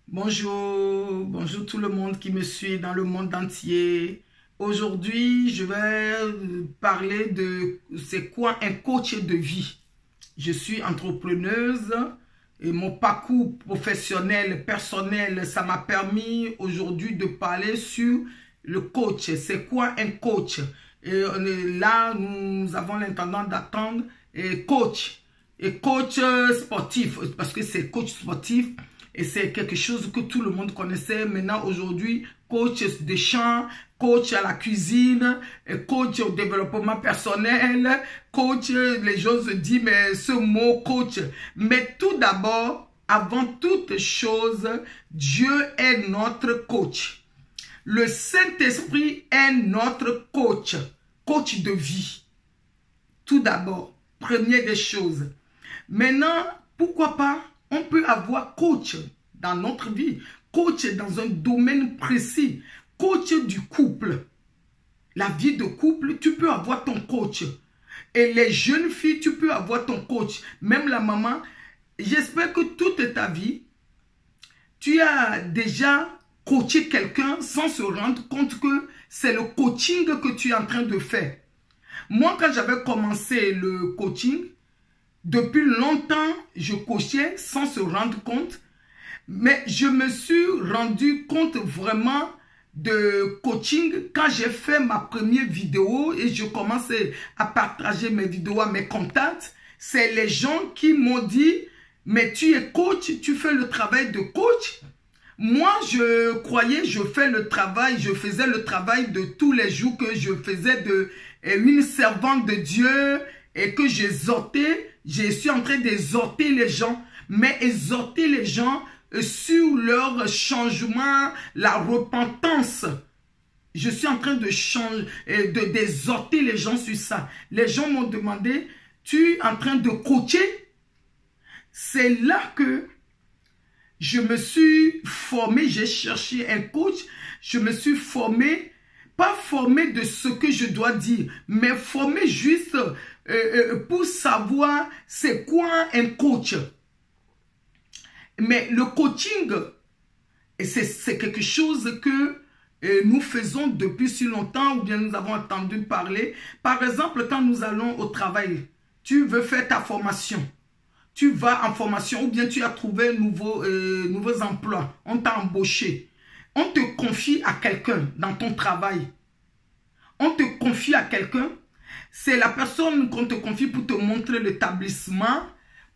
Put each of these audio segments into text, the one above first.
Bonjour, bonjour tout le monde qui me suit dans le monde entier. Aujourd'hui, je vais parler de c'est quoi un coach de vie. Je suis entrepreneuse et mon parcours professionnel, personnel, ça m'a permis aujourd'hui de parler sur le coach. C'est quoi un coach? Et là, nous avons l'intendant d'attendre coach. Et coach sportif, parce que c'est coach sportif. Et c'est quelque chose que tout le monde connaissait. Maintenant, aujourd'hui, coach de chant, coach à la cuisine, coach au développement personnel, coach, les gens se disent, mais ce mot coach. Mais tout d'abord, avant toute chose, Dieu est notre coach. Le Saint-Esprit est notre coach, coach de vie. Tout d'abord, première des choses. Maintenant, pourquoi pas? On peut avoir coach dans notre vie, coach dans un domaine précis, coach du couple. La vie de couple, tu peux avoir ton coach. Et les jeunes filles, tu peux avoir ton coach. Même la maman, j'espère que toute ta vie, tu as déjà coaché quelqu'un sans se rendre compte que c'est le coaching que tu es en train de faire. Moi, quand j'avais commencé le coaching, depuis longtemps, je coachais sans se rendre compte, mais je me suis rendu compte vraiment de coaching quand j'ai fait ma première vidéo et je commençais à partager mes vidéos à mes contacts. C'est les gens qui m'ont dit, mais tu es coach, tu fais le travail de coach. Moi, je croyais, je faisais le travail de tous les jours que je faisais de une servante de Dieu et que j'exhortais. Je suis en train d'exhorter les gens, mais exhorter les gens sur leur changement, la repentance. Je suis en train de changer, d'exhorter les gens sur ça. Les gens m'ont demandé, tu es en train de coacher? C'est là que je me suis formé, j'ai cherché un coach, je me suis formé, pas formé de ce que je dois dire, mais formé juste pour savoir c'est quoi un coach. Mais le coaching, c'est quelque chose que nous faisons depuis si longtemps ou bien nous avons entendu parler. Par exemple, quand nous allons au travail, tu veux faire ta formation. Tu vas en formation ou bien tu as trouvé nouveaux emplois. On t'a embauché. On te confie à quelqu'un dans ton travail. On te confie à quelqu'un. C'est la personne qu'on te confie pour te montrer l'établissement,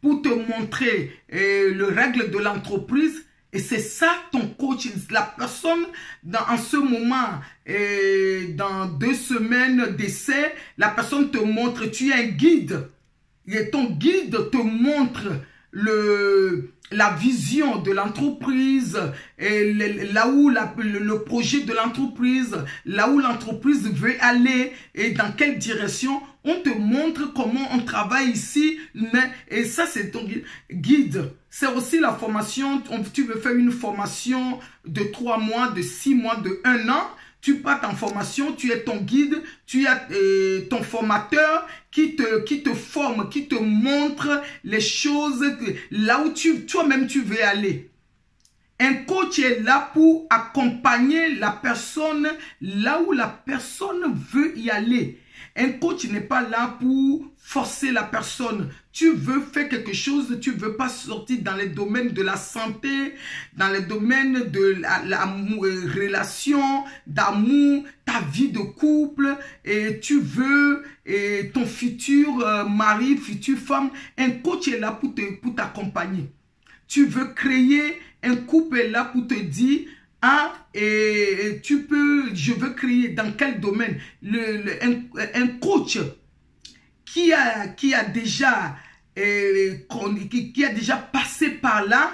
pour te montrer les règles de l'entreprise. Et c'est ça ton coach. La personne, en ce moment, dans 2 semaines d'essai, la personne te montre, tu es un guide. Et ton guide te montre la vision de l'entreprise, là où le projet de l'entreprise, là où l'entreprise veut aller et dans quelle direction. On te montre comment on travaille ici. Et ça, c'est ton guide. C'est aussi la formation. Tu veux faire une formation de 3 mois, de 6 mois, de 1 an. Tu pars en formation, tu es ton guide, tu as ton formateur qui te forme, qui te montre les choses là où toi-même tu veux aller. Un coach est là pour accompagner la personne là où la personne veut y aller. Un coach n'est pas là pour forcer la personne. Tu veux faire quelque chose, tu ne veux pas sortir dans les domaines de la santé, dans les domaines de la relation, d'amour, ta vie de couple, et tu veux ton futur mari, future femme. Un coach est là pour t'accompagner. Tu veux créer un couple est là pour te dire, ah, et je veux créer dans quel domaine? Un coach qui a déjà passé par là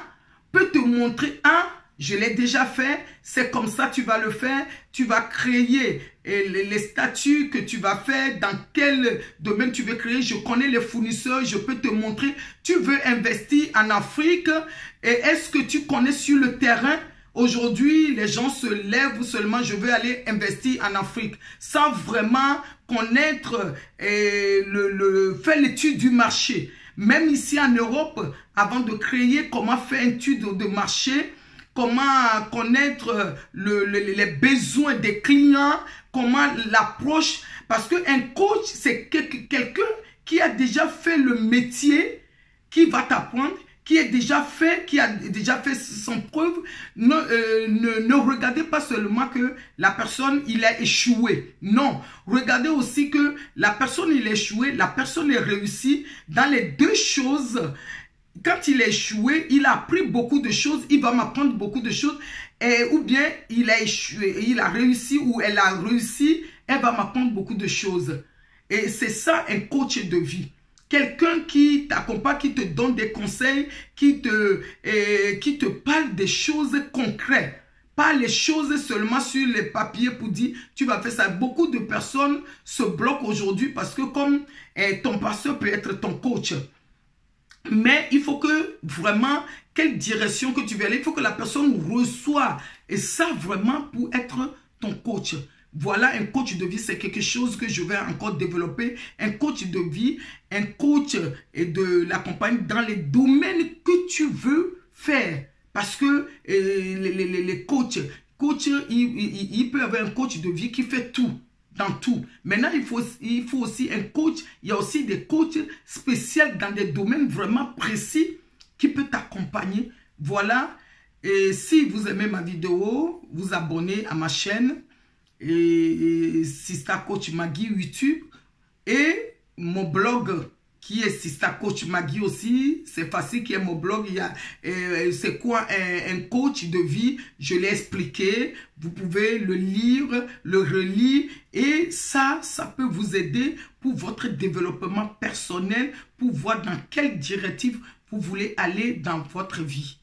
peut te montrer, ah, je l'ai déjà fait, c'est comme ça tu vas le faire, tu vas créer les statuts que tu vas faire, dans quel domaine tu veux créer, je connais les fournisseurs, je peux te montrer, tu veux investir en Afrique, et est-ce que tu connais sur le terrain? Aujourd'hui, les gens se lèvent seulement, je veux aller investir en Afrique, sans vraiment connaître faire l'étude du marché. Même ici en Europe, avant de créer comment faire une étude de marché, comment connaître les besoins des clients, comment l'approche. Parce qu'un coach, c'est quelqu'un qui a déjà fait le métier, qui va t'apprendre, qui a déjà fait son preuve. Ne regardez pas seulement que la personne, il a échoué. Non, regardez aussi que la personne, il a échoué, la personne est réussie. Dans les deux choses, quand il a échoué, il a appris beaucoup de choses, il va m'apprendre beaucoup de choses. Ou bien il a échoué, il a réussi ou elle a réussi, elle va m'apprendre beaucoup de choses. Et c'est ça un coach de vie. Quelqu'un qui t'accompagne, qui te donne des conseils, qui te parle des choses concrètes. Pas les choses seulement sur les papiers pour dire tu vas faire ça. Beaucoup de personnes se bloquent aujourd'hui parce que comme ton pasteur peut être ton coach. Mais il faut que vraiment, quelle direction que tu veux aller, il faut que la personne reçoive. Et ça vraiment pour être ton coach. Voilà, un coach de vie, c'est quelque chose que je vais encore développer. Un coach de vie, un coach de l'accompagner dans les domaines que tu veux faire. Parce que les coachs, il peut y avoir un coach de vie qui fait tout, dans tout. Maintenant, il faut aussi un coach. Il y a aussi des coachs spéciaux dans des domaines vraiment précis qui peuvent t'accompagner. Voilà. Et si vous aimez ma vidéo, vous abonnez à ma chaîne. Et Sista Coach Maggie YouTube et mon blog qui est Sista Coach Maggie aussi, c'est facile, qui est mon blog. C'est quoi un coach de vie, je l'ai expliqué, vous pouvez le lire, le relire et ça peut vous aider pour votre développement personnel, pour voir dans quelle directive vous voulez aller dans votre vie.